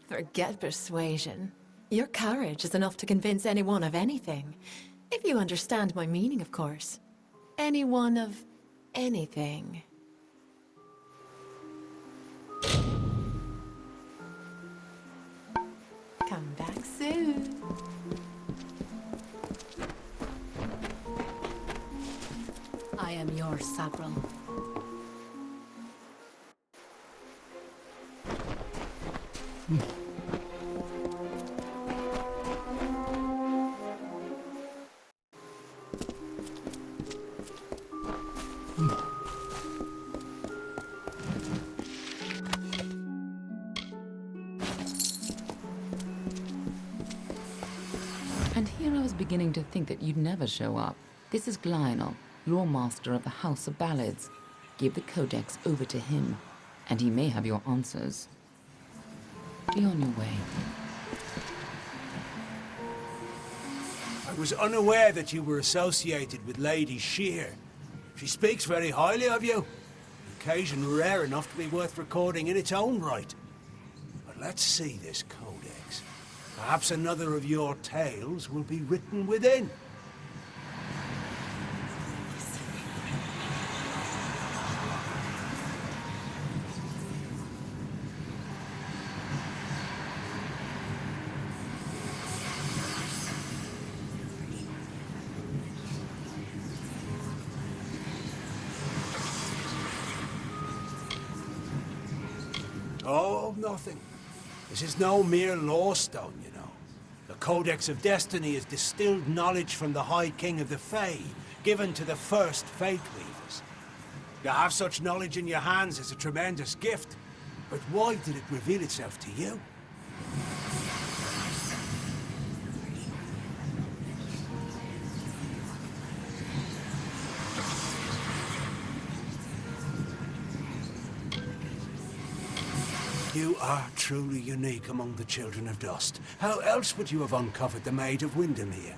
Forget persuasion. Your courage is enough to convince anyone of anything. If you understand my meaning, of course. Anyone of anything. Come back soon. I am your Sagral. And here I was beginning to think that you'd never show up. This is Lionel, your master of the House of Ballads. Give the Codex over to him, and he may have your answers. Be on your way. I was unaware that you were associated with Lady Shear. She speaks very highly of you. An occasion rare enough to be worth recording in its own right. But let's see this codex. Perhaps another of your tales will be written within. Oh, nothing. This is no mere lawstone, you know. The Codex of Destiny is distilled knowledge from the High King of the Fae, given to the first Fate Weavers. To have such knowledge in your hands is a tremendous gift, but why did it reveal itself to you? You are truly unique among the Children of Dust. How else would you have uncovered the Maid of Windermere?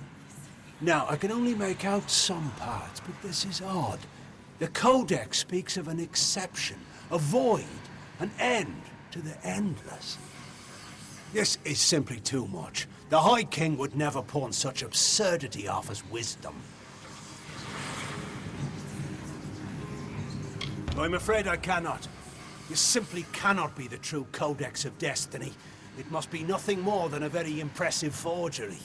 Now, I can only make out some parts, but this is odd. The Codex speaks of an exception, a void, an end to the endless. This is simply too much. The High King would never pawn such absurdity off as wisdom. I'm afraid I cannot. This simply cannot be the true Codex of Destiny. It must be nothing more than a very impressive forgery.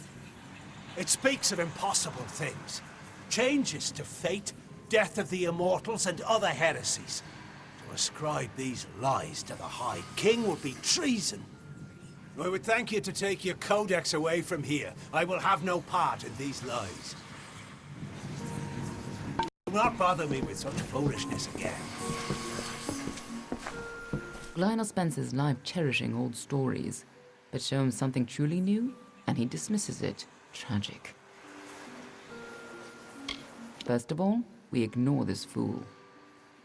It speaks of impossible things. Changes to fate, death of the immortals, and other heresies. To ascribe these lies to the High King would be treason. I would thank you to take your Codex away from here. I will have no part in these lies. Do not bother me with such foolishness again. Glynor spends his life cherishing old stories, but show him something truly new, and he dismisses it. Tragic. First of all, we ignore this fool.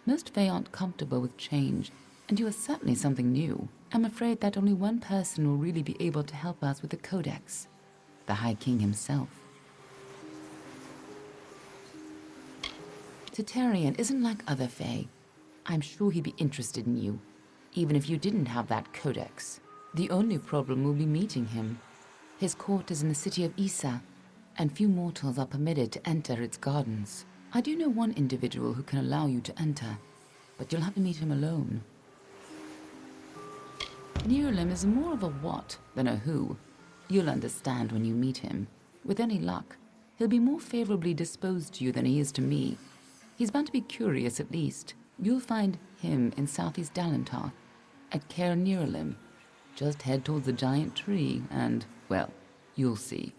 Most Fae aren't comfortable with change, and you are certainly something new. I'm afraid that only one person will really be able to help us with the Codex, the High King himself. Titarian isn't like other Fae. I'm sure he'd be interested in you, even if you didn't have that Codex. The only problem will be meeting him. His court is in the city of Issa, and few mortals are permitted to enter its gardens. I do know one individual who can allow you to enter, but you'll have to meet him alone. Neuralem is more of a what than a who. You'll understand when you meet him. With any luck, he'll be more favorably disposed to you than he is to me. He's bound to be curious at least. You'll find him in southeast Dalentar, at Caer Neuralem. Just head towards the giant tree and, well, you'll see.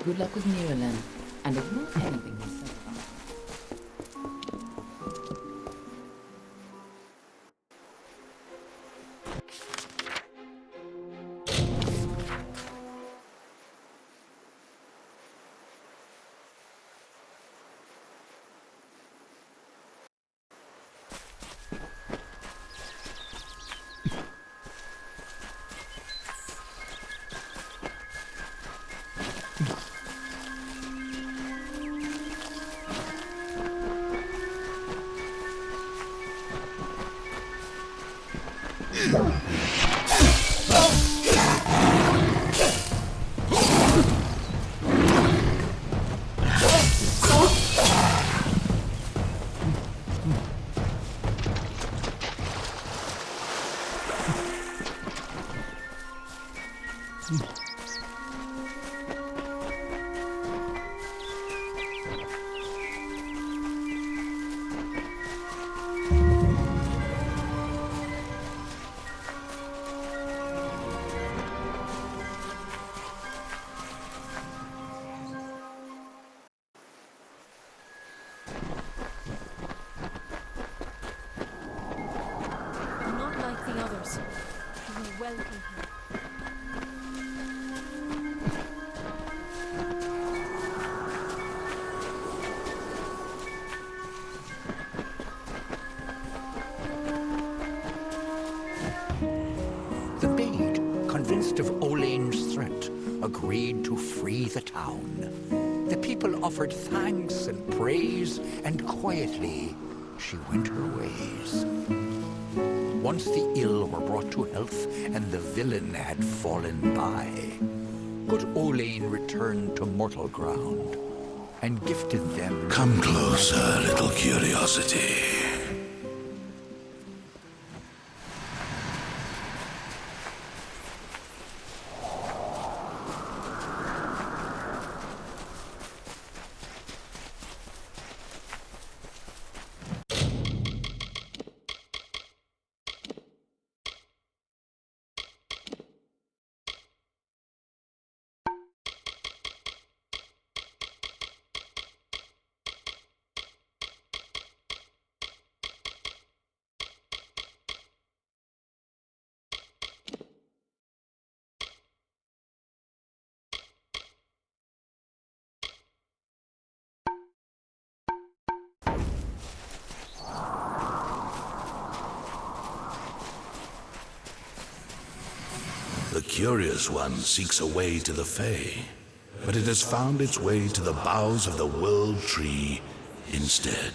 Good luck with Neuralem, and ignore anything he says about it. Not like the others. You are welcome here. The maid, convinced of Olane's threat, agreed to free the town. The people offered thanks and praise, and quietly she went her ways. Once the ill were brought to health, and the villain had fallen by, good Olane returned to mortal ground, and gifted them... Come closer, little curiosity. The curious one seeks a way to the Fae, but it has found its way to the boughs of the World Tree instead.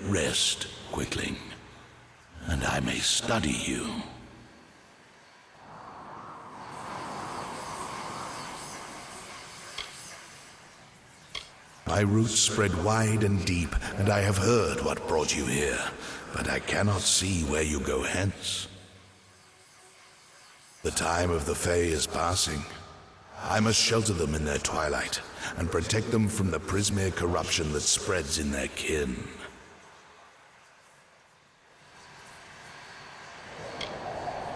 Rest, Quickling, and I may study you. My roots spread wide and deep, and I have heard what brought you here, but I cannot see where you go hence. The time of the Fae is passing. I must shelter them in their twilight, and protect them from the Prismere corruption that spreads in their kin.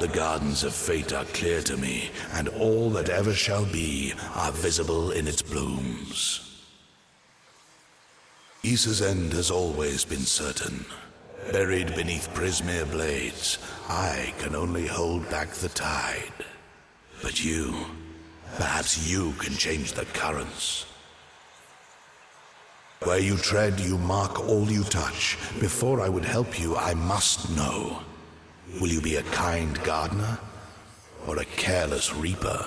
The gardens of fate are clear to me, and all that ever shall be are visible in its blooms. Issa's end has always been certain. Buried beneath Prismere blades, I can only hold back the tide. But you, perhaps you can change the currents. Where you tread, you mark all you touch. Before I would help you, I must know. Will you be a kind gardener or a careless reaper?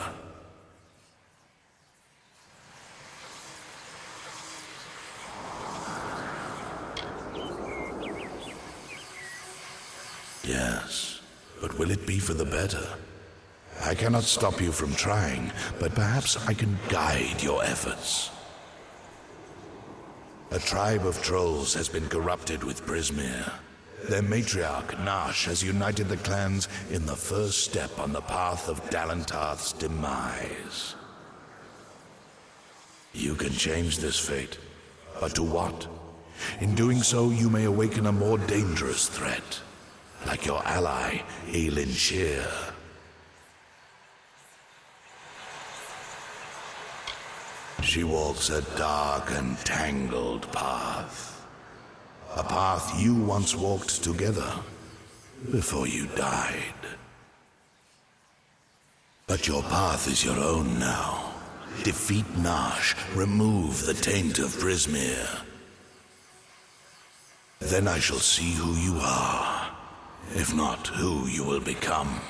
Yes, but will it be for the better? I cannot stop you from trying, but perhaps I can guide your efforts. A tribe of trolls has been corrupted with Prismere. Their matriarch, Nash, has united the clans in the first step on the path of Dalentarth's demise. You can change this fate, but to what? In doing so, you may awaken a more dangerous threat, like your ally, Aelin Shear. She walks a dark and tangled path. A path you once walked together before you died. But your path is your own now. Defeat Nash, remove the taint of Prismere. Then I shall see who you are, if not who you will become.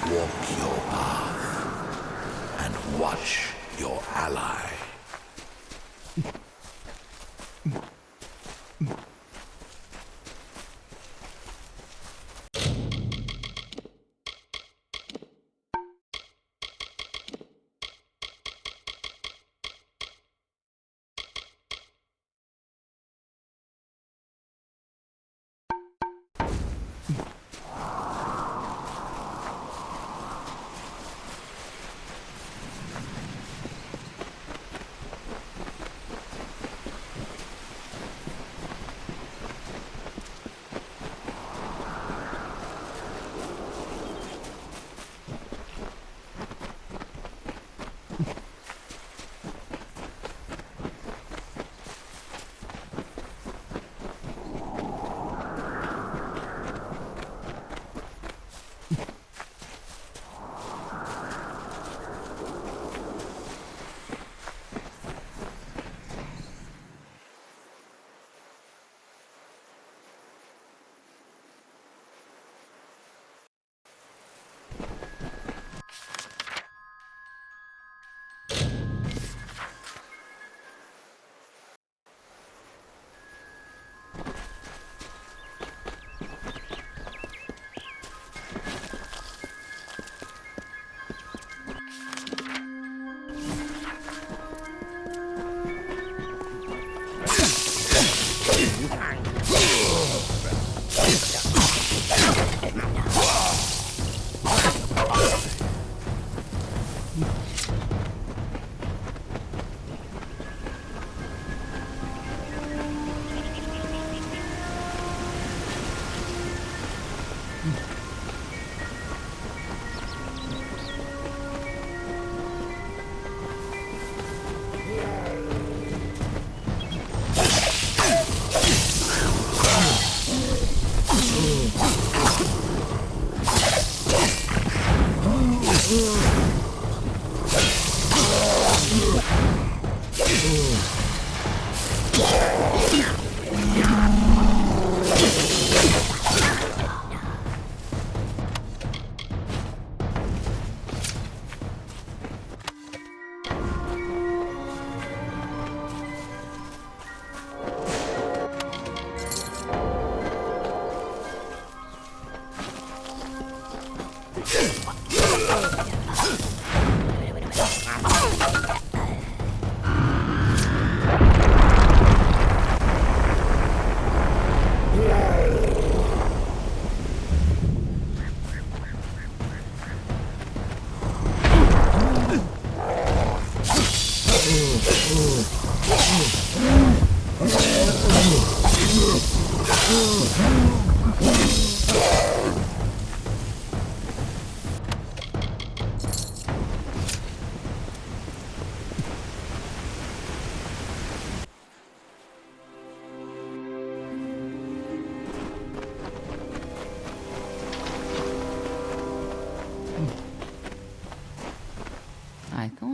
Walk your path and watch your ally.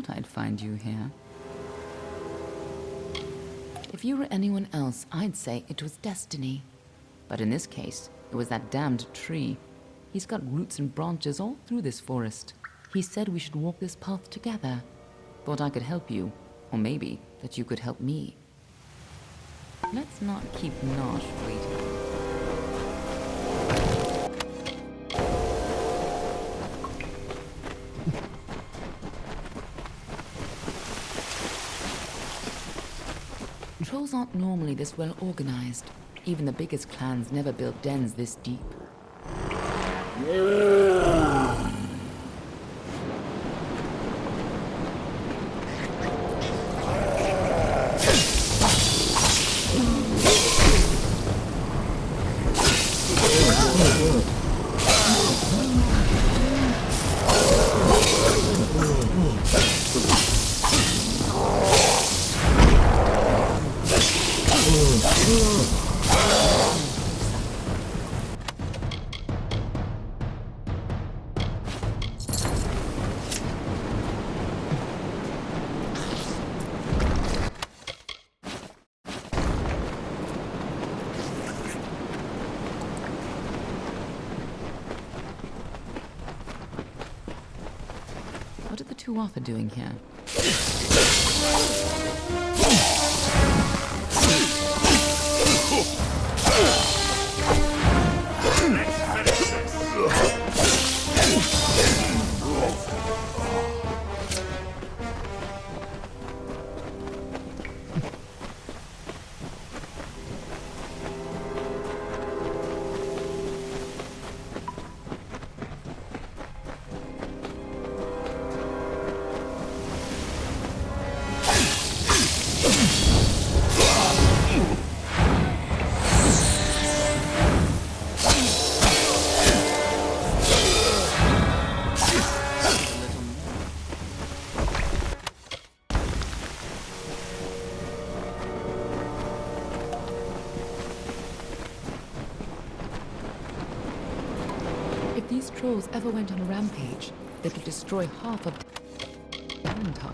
thought I'd find you here. If you were anyone else, I'd say it was destiny. But in this case, it was that damned tree. He's got roots and branches all through this forest. He said we should walk this path together. Thought I could help you, or maybe that you could help me. Let's not keep Nosh waiting. Trolls aren't normally this well organized. Even the biggest clans never built dens this deep. What are the two Arthur doing here? If these trolls ever went on a rampage, they could destroy half of Amalur.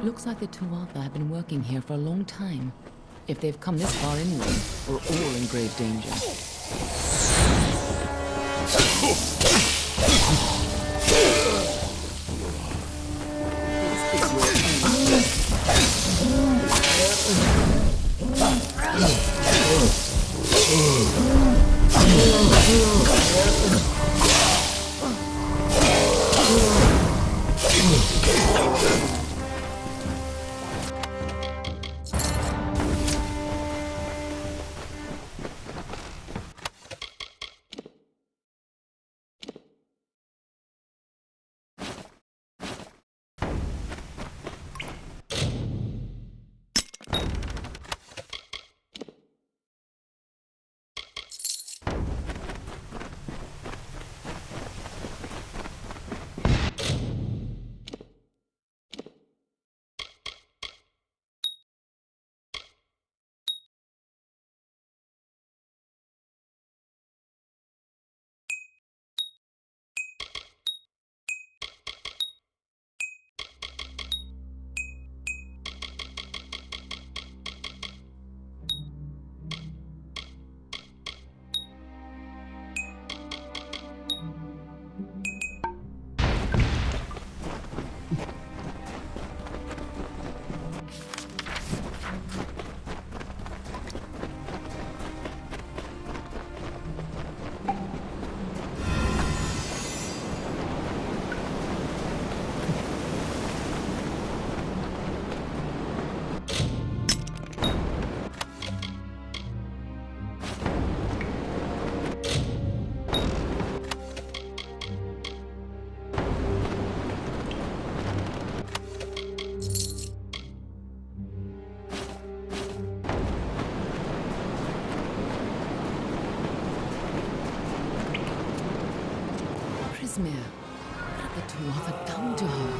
Looks like the Tuatha have been working here for a long time. If they've come this far anyway, we're all in grave danger. Prismere, what have the Tuatha done to her?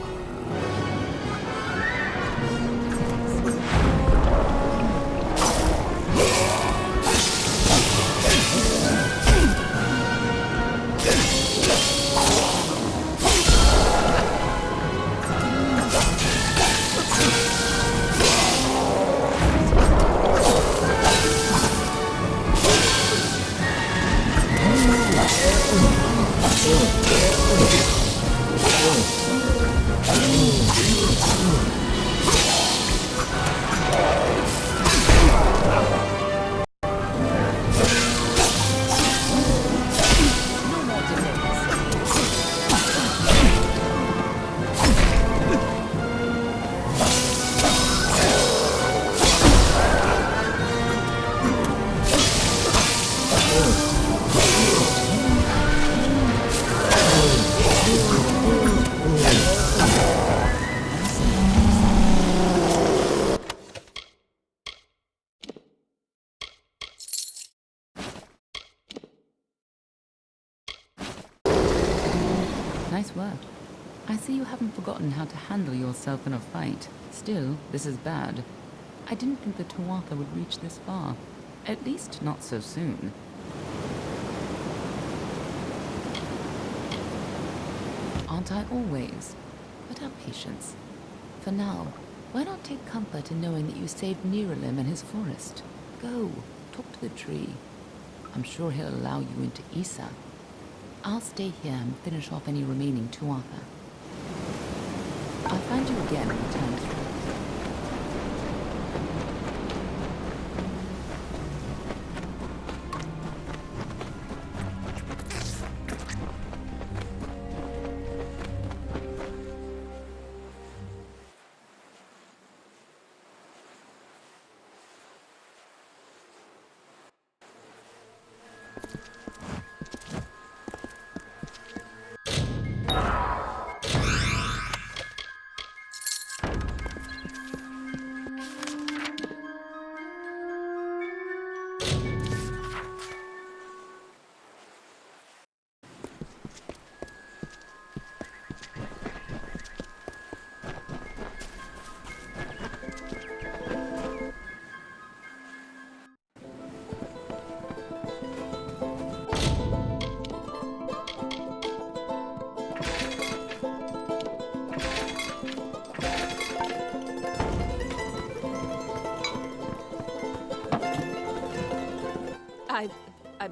Nice work. I see you haven't forgotten how to handle yourself in a fight. Still, this is bad. I didn't think the Tuatha would reach this far. At least not so soon. Aren't I always? But have patience. For now, why not take comfort in knowing that you saved Niralim and his forest? Go, talk to the tree. I'm sure he'll allow you into Isa. I'll stay here and finish off any remaining Tuatha. I'll find you again when time is right.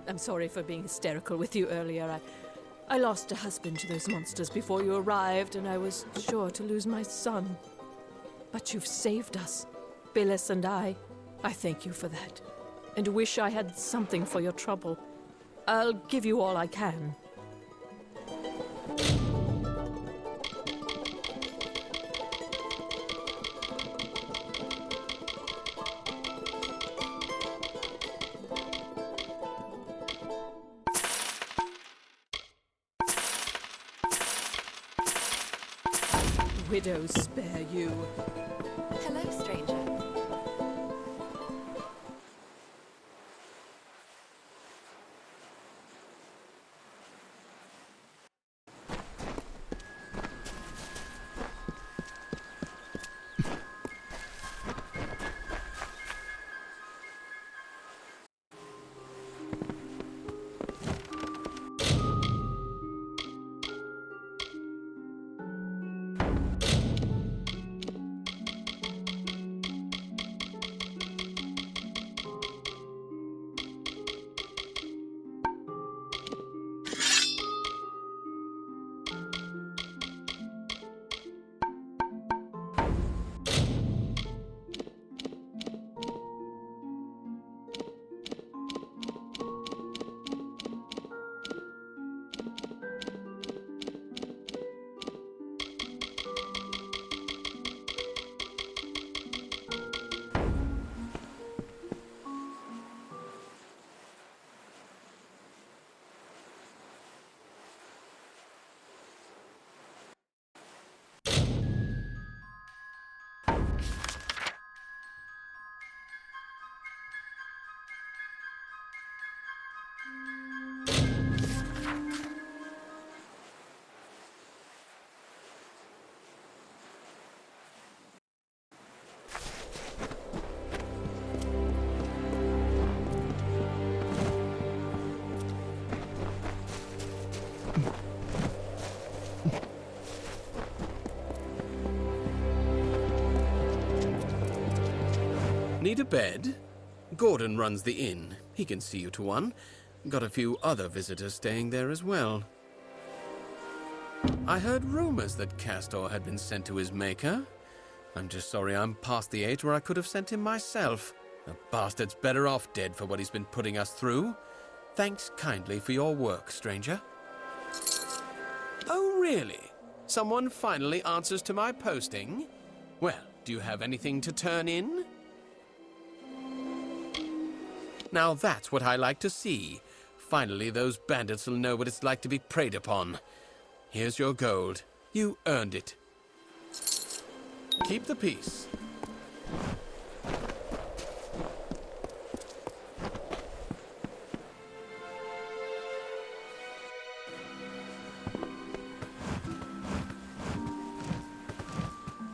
I'm sorry for being hysterical with you earlier. I lost a husband to those monsters before you arrived, and I was sure to lose my son. But you've saved us, Billis and I. I thank you for that, and wish I had something for your trouble. I'll give you all I can. Widows spare you. Hello, stranger. Need a bed? Gordon runs the inn. He can see you to one. Got a few other visitors staying there as well. I heard rumors that Castor had been sent to his maker. I'm just sorry I'm past the age where I could have sent him myself. The bastard's better off dead for what he's been putting us through. Thanks kindly for your work, stranger. Oh, really? Someone finally answers to my posting? Well, do you have anything to turn in? Now that's what I like to see. Finally, those bandits will know what it's like to be preyed upon. Here's your gold. You earned it. Keep the peace.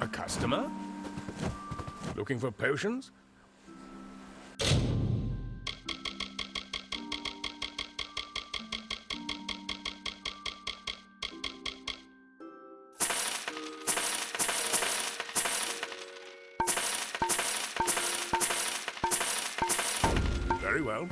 A customer? Looking for potions? Very well.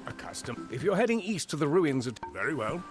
A custom. If you're heading east to the ruins at... Very well.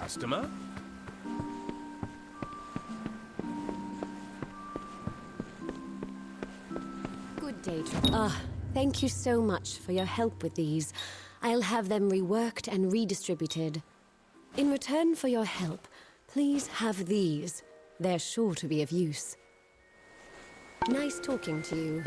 customer? Good day. Thank you so much for your help with these. I'll have them reworked and redistributed. In return for your help, please have these. They're sure to be of use. Nice talking to you.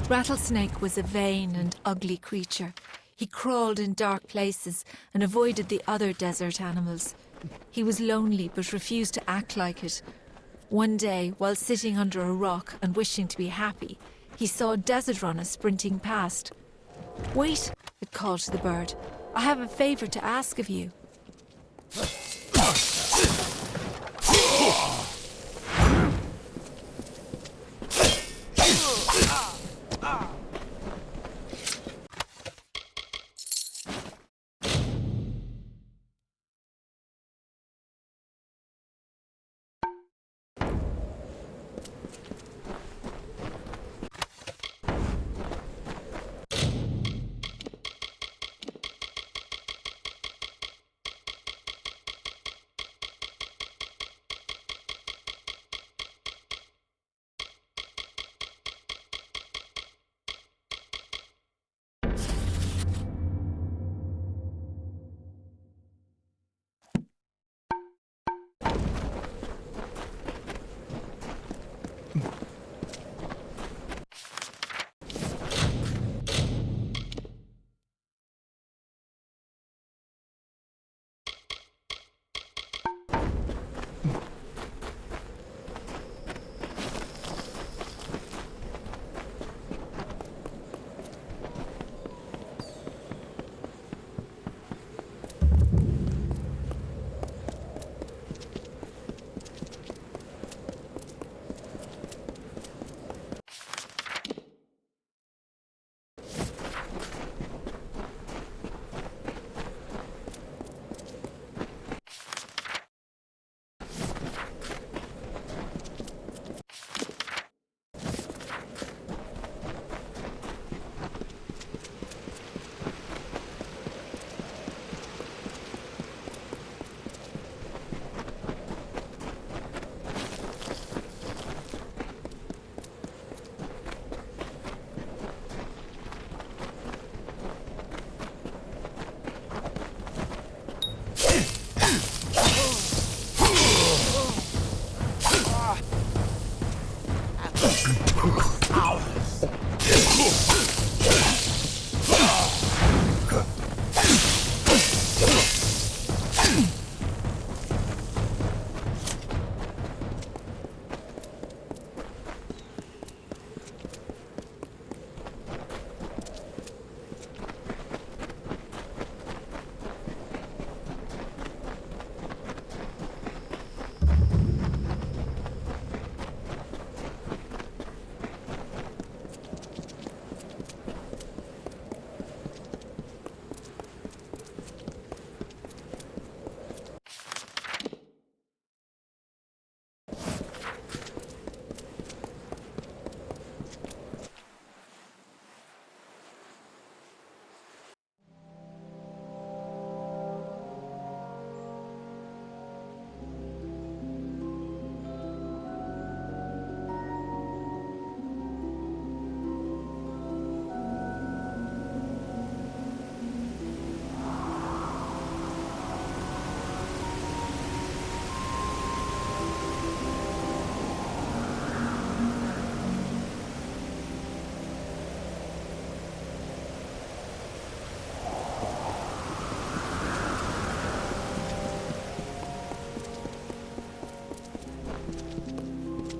Rattlesnake was a vain and ugly creature. He crawled in dark places and avoided the other desert animals. He was lonely but refused to act like it. One day, while sitting under a rock and wishing to be happy, he saw a desert runner sprinting past. "Wait," it called to the bird. "I have a favor to ask of you."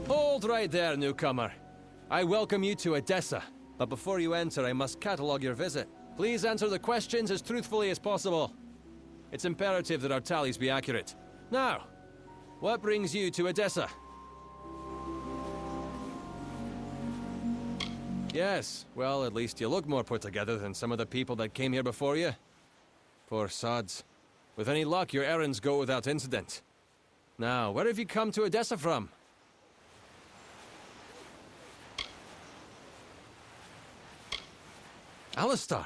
Hold right there, newcomer. I welcome you to Edessa, but before you enter, I must catalogue your visit. Please answer the questions as truthfully as possible. It's imperative that our tallies be accurate. Now, what brings you to Edessa? Yes, well, at least you look more put together than some of the people that came here before you. Poor sods. With any luck, your errands go without incident. Now, where have you come to Edessa from? Alistar?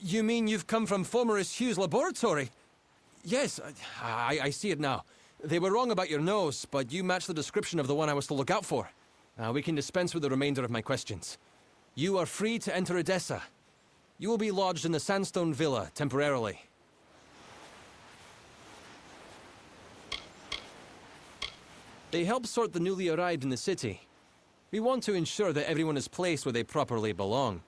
You mean you've come from Fomerus Hugh's laboratory? Yes, I see it now. They were wrong about your nose, but you match the description of the one I was to look out for. We can dispense with the remainder of my questions. You are free to enter Edessa. You will be lodged in the Sandstone Villa, temporarily. They help sort the newly arrived in the city. We want to ensure that everyone is placed where they properly belong.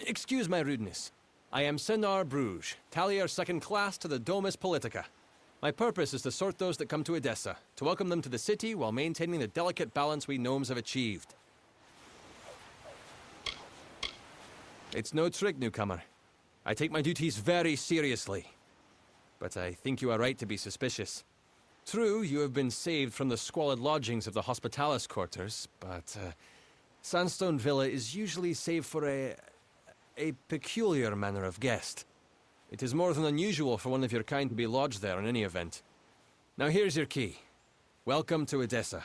Excuse my rudeness. I am Senar Bruges, Tallier second class to the Domus Politica. My purpose is to sort those that come to Edessa, to welcome them to the city while maintaining the delicate balance we gnomes have achieved. It's no trick, newcomer. I take my duties very seriously. But I think you are right to be suspicious. True, you have been saved from the squalid lodgings of the Hospitalis quarters, but Sandstone Villa is usually saved for a peculiar manner of guest. It is more than unusual for one of your kind to be lodged there in any event. Now here's your key. Welcome to Edessa.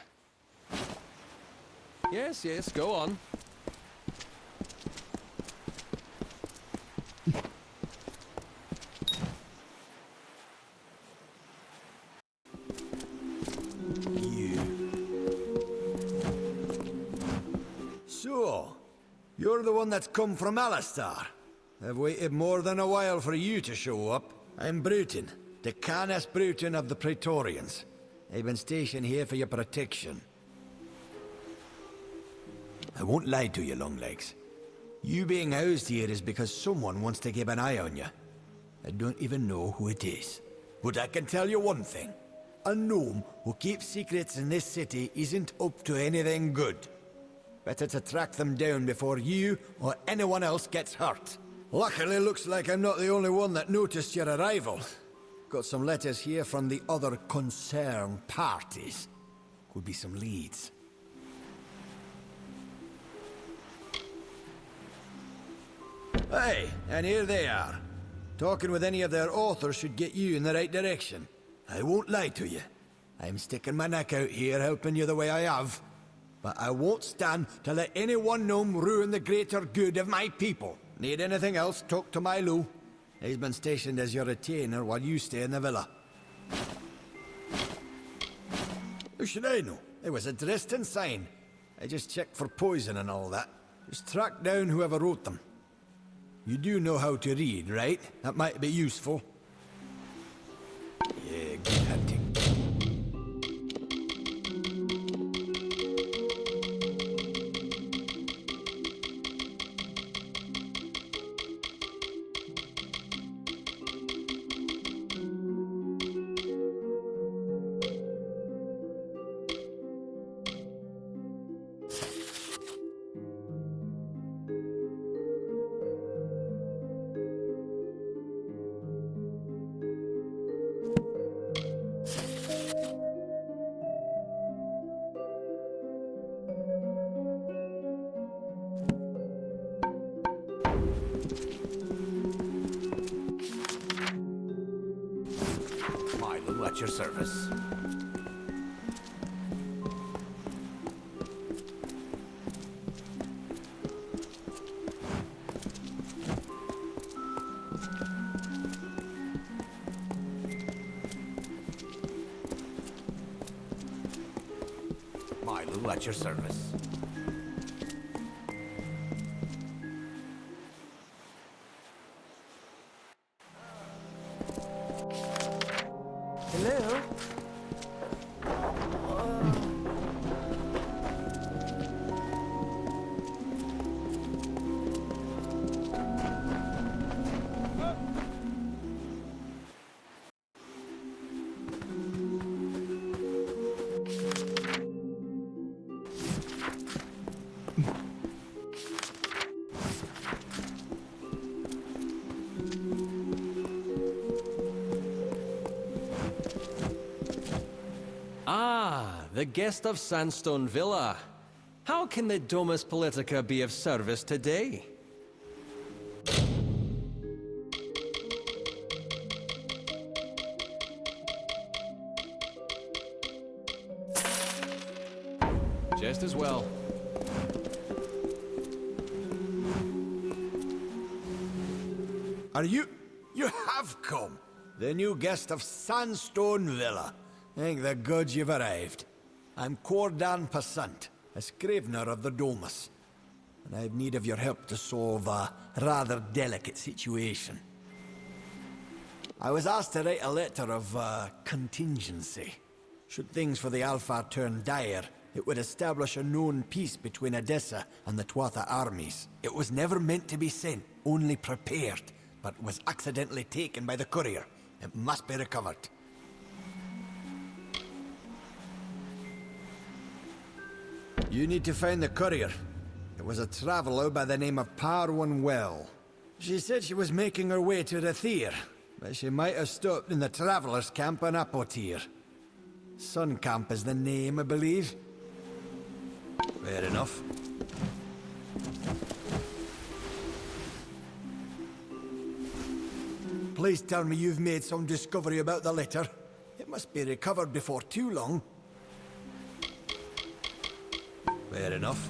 Yes, go on. So, you're the one that's come from Alistar. I've waited more than a while for you to show up. I'm Bruton, the Canis Bruton of the Praetorians. I've been stationed here for your protection. I won't lie to you, Longlegs. You being housed here is because someone wants to keep an eye on you. I don't even know who it is. But I can tell you one thing. A gnome who keeps secrets in this city isn't up to anything good. Better to track them down before you or anyone else gets hurt. Luckily, looks like I'm not the only one that noticed your arrival. Got some letters here from the other concerned parties. Could be some leads. Hey, and here they are. Talking with any of their authors should get you in the right direction. I won't lie to you. I'm sticking my neck out here helping you the way I have. But I won't stand to let any one gnome ruin the greater good of my people. Need anything else, talk to Milo. He's been stationed as your retainer while you stay in the villa. Who should I know? It was a Dresden sign. I just checked for poison and all that. Just track down whoever wrote them. You do know how to read, right? That might be useful. Yeah, good hunting. at your service. Amalur at your service. Hello? Ah, the guest of Sandstone Villa. How can the Domus Politica be of service today? Just as well. Are you... You have come! The new guest of Sandstone Villa. Thank the gods you've arrived. I'm Cordan Passant, a scrivener of the Domus, and I have need of your help to solve a rather delicate situation. I was asked to write a letter of contingency. Should things for the Alpha turn dire, it would establish a known peace between Edessa and the Tuatha armies. It was never meant to be sent, only prepared, but was accidentally taken by the courier. It must be recovered. You need to find the courier. It was a traveler by the name of Parwan Well. She said she was making her way to Rathir, but she might have stopped in the travelers' camp on Apotir. Sun Camp is the name, I believe. Fair enough. Please tell me you've made some discovery about the letter. It must be recovered before too long. Fair enough.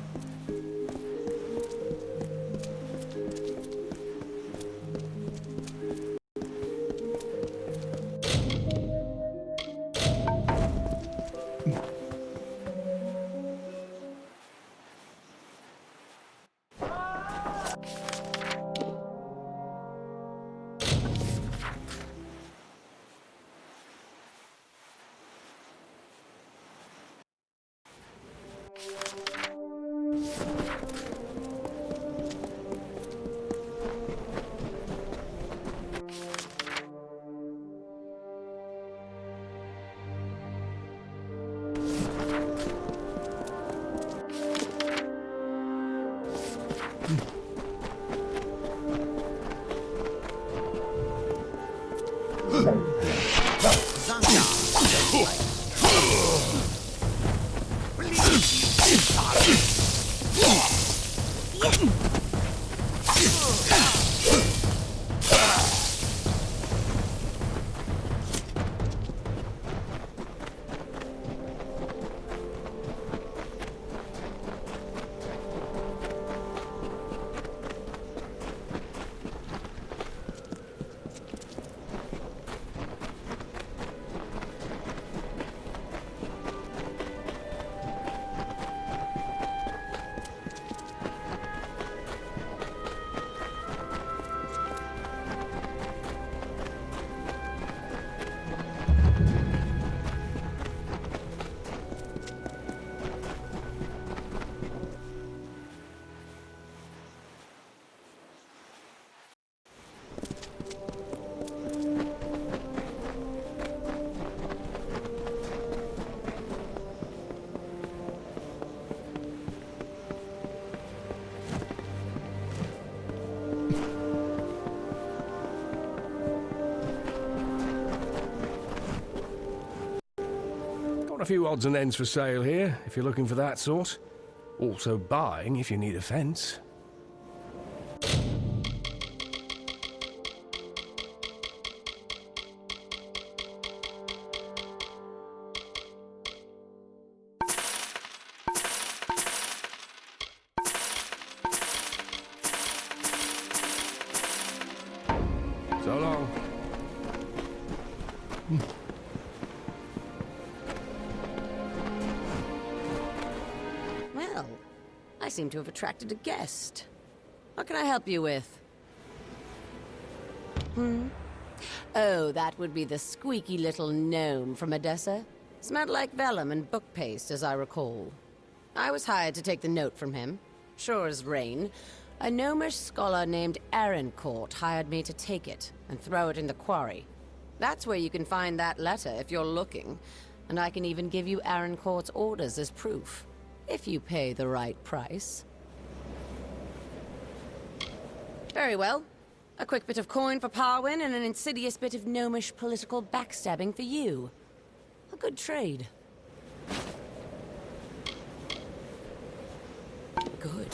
A few odds and ends for sale here, if you're looking for that sort. Also buying if you need a fence. So long. Well, I seem to have attracted a guest. What can I help you with? Oh, that would be the squeaky little gnome from Odessa. Smelled like vellum and book paste, as I recall. I was hired to take the note from him. Sure as rain. A gnomish scholar named Arancourt hired me to take it and throw it in the quarry. That's where you can find that letter if you're looking. And I can even give you Arancourt's orders as proof, if you pay the right price. Very well. A quick bit of coin for Parwin and an insidious bit of gnomish political backstabbing for you. A good trade. Good.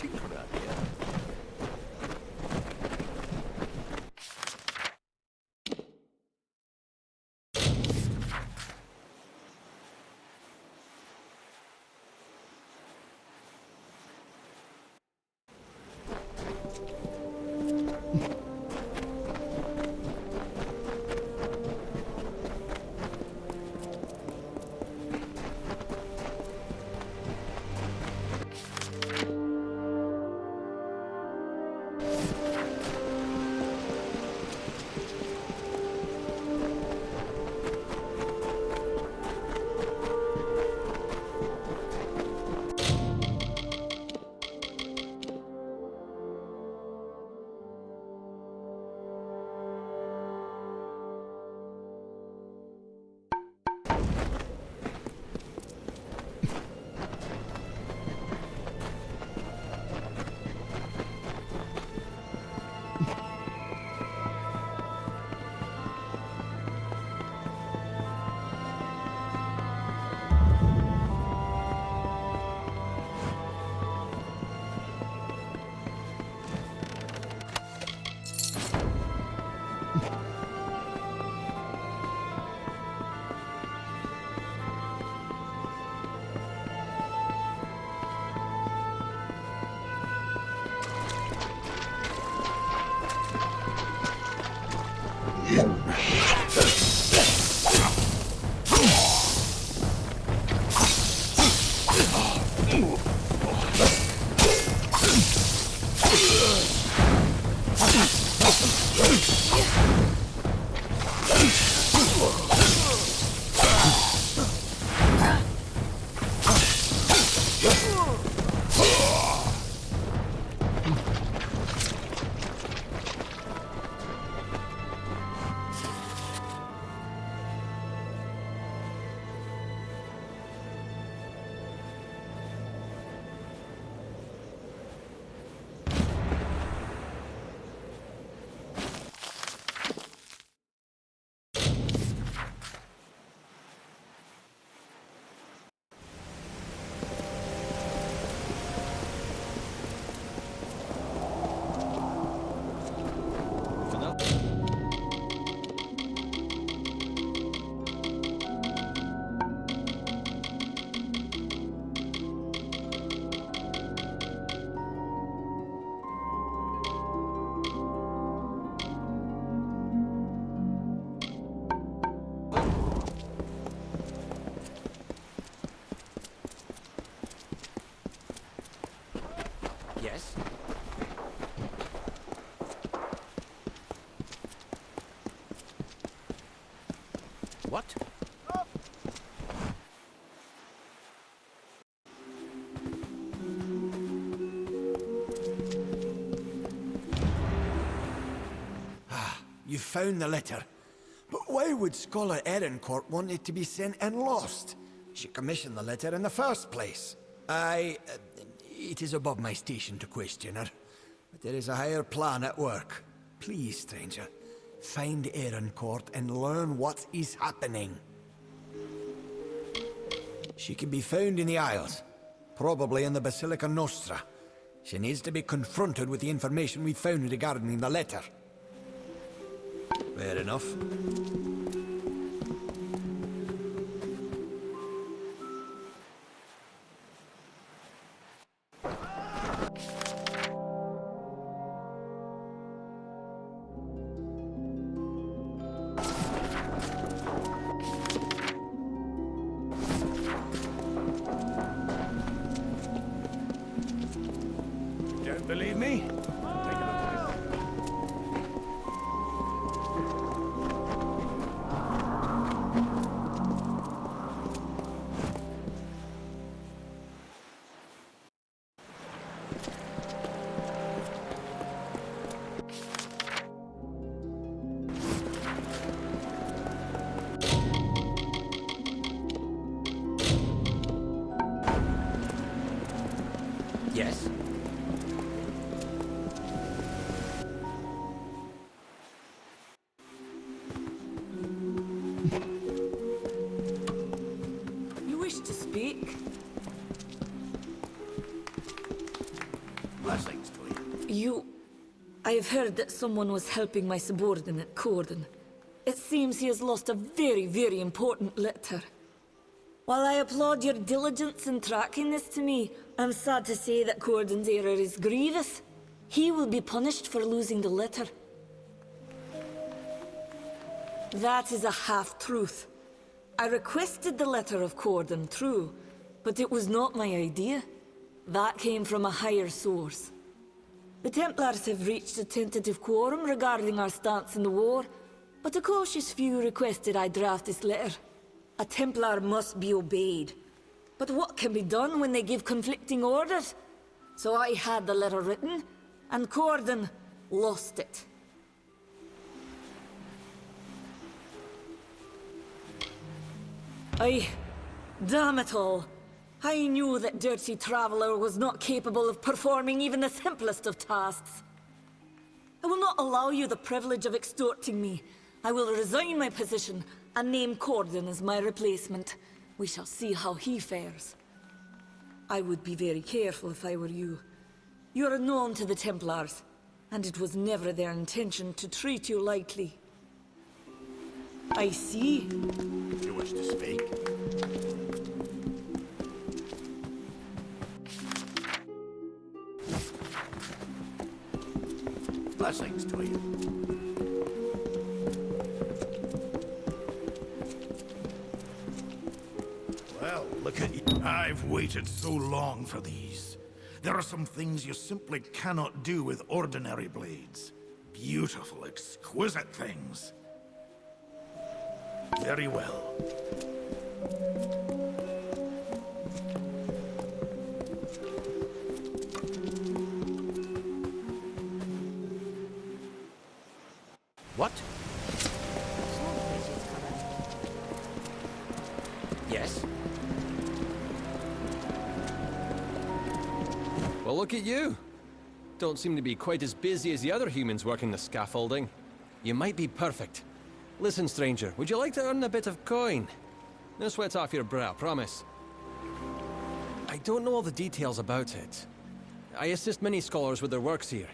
Yes? What? You found the letter. But why would Scholar Erencourt want it to be sent and lost? She commissioned the letter in the first place. It is above my station to question her. But there is a higher plan at work. Please, stranger, find Erencourt and learn what is happening. She can be found in the Isles. Probably in the Basilica Nostra. She needs to be confronted with the information we found regarding the letter. Fair enough. Don't believe me? Take a look. Yes? You wish to speak? Blessings to you. I have heard that someone was helping my subordinate, Corden. It seems he has lost a very, very important letter. While I applaud your diligence in tracking this to me, I'm sad to say that Corden's error is grievous. He will be punished for losing the letter. That is a half-truth. I requested the letter of Corden, true, but it was not my idea. That came from a higher source. The Templars have reached a tentative quorum regarding our stance in the war, but a cautious few requested I draft this letter. A Templar must be obeyed. But what can be done when they give conflicting orders? So I had the letter written, and Corden lost it. Damn it all. I knew that Dirty Traveler was not capable of performing even the simplest of tasks. I will not allow you the privilege of extorting me. I will resign my position and name Corden as my replacement. We shall see how he fares. I would be very careful if I were you. You are known to the Templars, and it was never their intention to treat you lightly. I see. You wish to speak? Blessings to you. Well, look at you. I've waited so long for these. There are some things you simply cannot do with ordinary blades. Beautiful, exquisite things. Very well. What? Yes? Well, look at you. Don't seem to be quite as busy as the other humans working the scaffolding. You might be perfect. Listen, stranger, would you like to earn a bit of coin? No sweat off your brow, promise. I don't know all the details about it. I assist many scholars with their works here.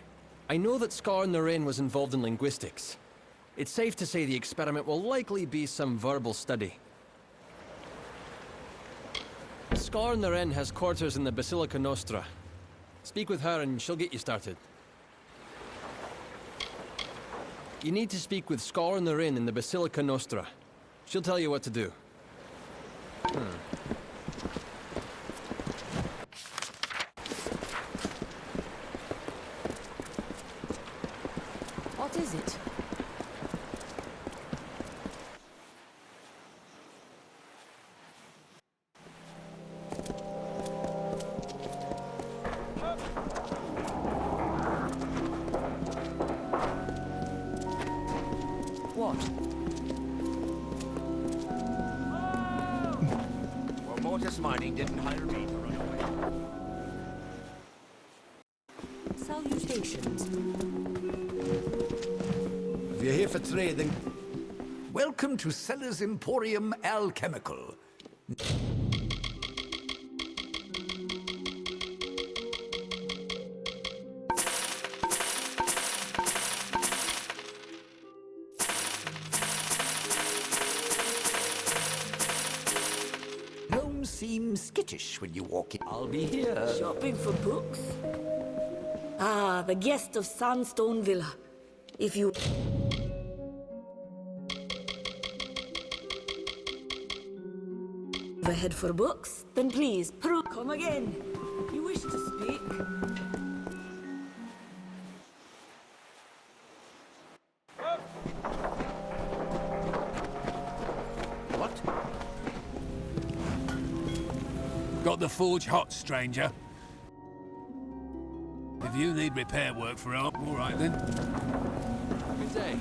I know that Scar Naren was involved in linguistics. It's safe to say the experiment will likely be some verbal study. Scar Naren has quarters in the Basilica Nostra. Speak with her and she'll get you started. You need to speak with Scar Naren in the Basilica Nostra. She'll tell you what to do. What is it? What? Well, Mortis Mining didn't hire me to run away. Salutations. If you're here for trading, welcome to Seller's Emporium Alchemical. Gnomes seem skittish when you walk in. I'll be here. Shopping for books? Ah, the guest of Sandstone Villa. If you... Ahead for books, then please, come again. You wish to speak? got the forge hot, stranger. If you need repair work for help, all right then. Good day.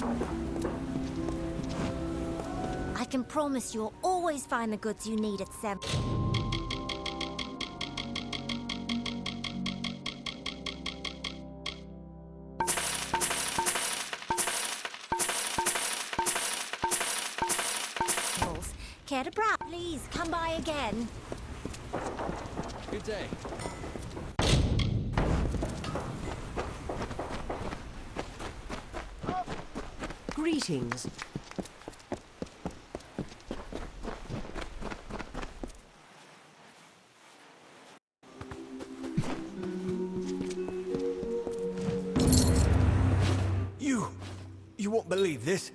I can promise you'll always find the goods you need at Sem. Care to browse? Please, come by again. Good day. Greetings. You won't believe this.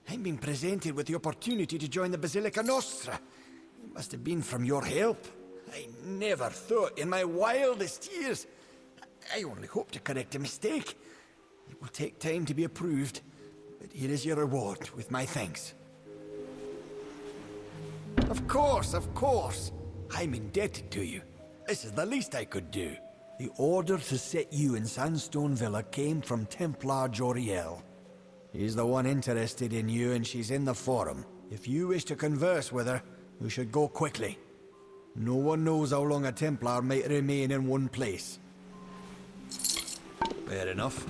I'm being presented with the opportunity to join the Basilica Nostra. It must have been from your help. I never thought in my wildest years. I only hope to correct a mistake. It will take time to be approved, but here is your reward with my thanks. Of course, of course. I'm indebted to you. This is the least I could do. The order to set you in Sandstone Villa came from Templar Joriel. He's the one interested in you, and she's in the forum. If you wish to converse with her, you should go quickly. No one knows how long a Templar might remain in one place. Fair enough.